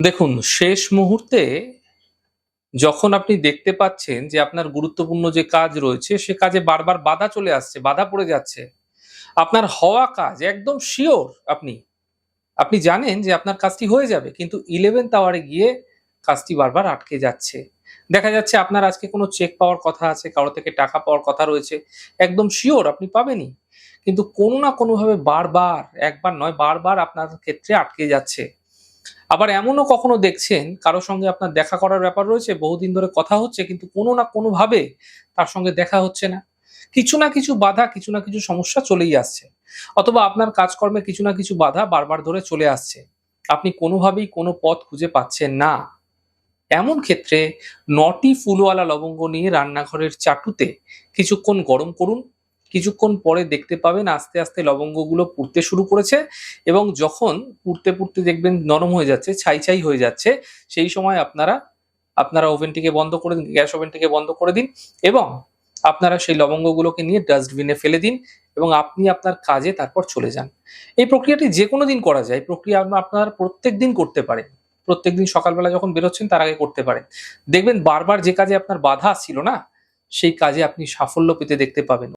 দেখুন, শেষ মুহূর্তে যখন আপনি দেখতে পাচ্ছেন যে আপনার গুরুত্বপূর্ণ যে কাজ রয়েছে, সে কাজে বারবার বাধা চলে আসছে, বাধা পড়ে যাচ্ছে। আপনার হওয়া কাজ একদম সিওর আপনি। আপনি জানেন যে আপনার কাজটি হয়ে যাবে। কিন্তু 11th আওয়ারে গিয়ে কাজটি বারবার আটকে যাচ্ছে। দেখা যাচ্ছে আপনার আজকে কোনো চেক পাওয়ার কথা আছে, কারো থেকে টাকা পাওয়ার কথা রয়েছে। একদম সিওর আপনি পাবেনই। কিন্তু কোনো না কোনোভাবে বারবার, একবার নয় বারবার আপনার ক্ষেত্রে আটকে যাচ্ছে। আবার এমনও কখনো দেখছেন কারো সঙ্গে আপনার দেখা করার ব্যাপার রয়েছে, বহুদিন ধরে কথা হচ্ছে কিন্তু কোনো না কোনোভাবে তার সঙ্গে দেখা হচ্ছে না। কিছু না কিছু বাধা, কিছু না কিছু সমস্যা চলেই আসছে। অথবা আপনার কাজকর্মে কিছু না কিছু বাধা বারবার ধরে চলে আসছে। আপনি কোনোভাবেই কোনো পথ খুঁজে পাচ্ছেন না। এমন ক্ষেত্রে ৯ টি ফুলওয়ালা লবঙ্গ নিয়ে রান্নাঘরের চাটুতে কিছুক্ষণ গরম করুন। কিছুক্ষণ পরে দেখতে পাবেন আস্তে, আস্তে লবঙ্গগুলো পুড়তে শুরু করেছে এবং যখন পুড়তে, পুড়তে দেখবেন নরম হয়ে যাচ্ছে, ছাই হয়ে যাচ্ছে, সেই সময় আপনারা ওভেনটিকে বন্ধ করে দিন, গ্যাস ওভেনটিকে বন্ধ করে দিন এবং আপনারা সেই লবঙ্গগুলোকে নিয়ে ডাস্টবিনে ফেলে দিন এবং আপনি আপনার কাজে তারপর চলে যান। এই প্রক্রিয়াটি যেকোনো দিন করা যায়। এই প্রক্রিয়া আপনারা প্রত্যেকদিন করতে পারেন। প্রত্যেকদিন সকালবেলা যখন বেরোচ্ছেন তার আগে করতে পারেন। দেখবেন বারবার যে কাজে আপনার বাধা আসছিল না, সেই কাজে আপনি সাফল্য পেতে দেখতে পাবেন।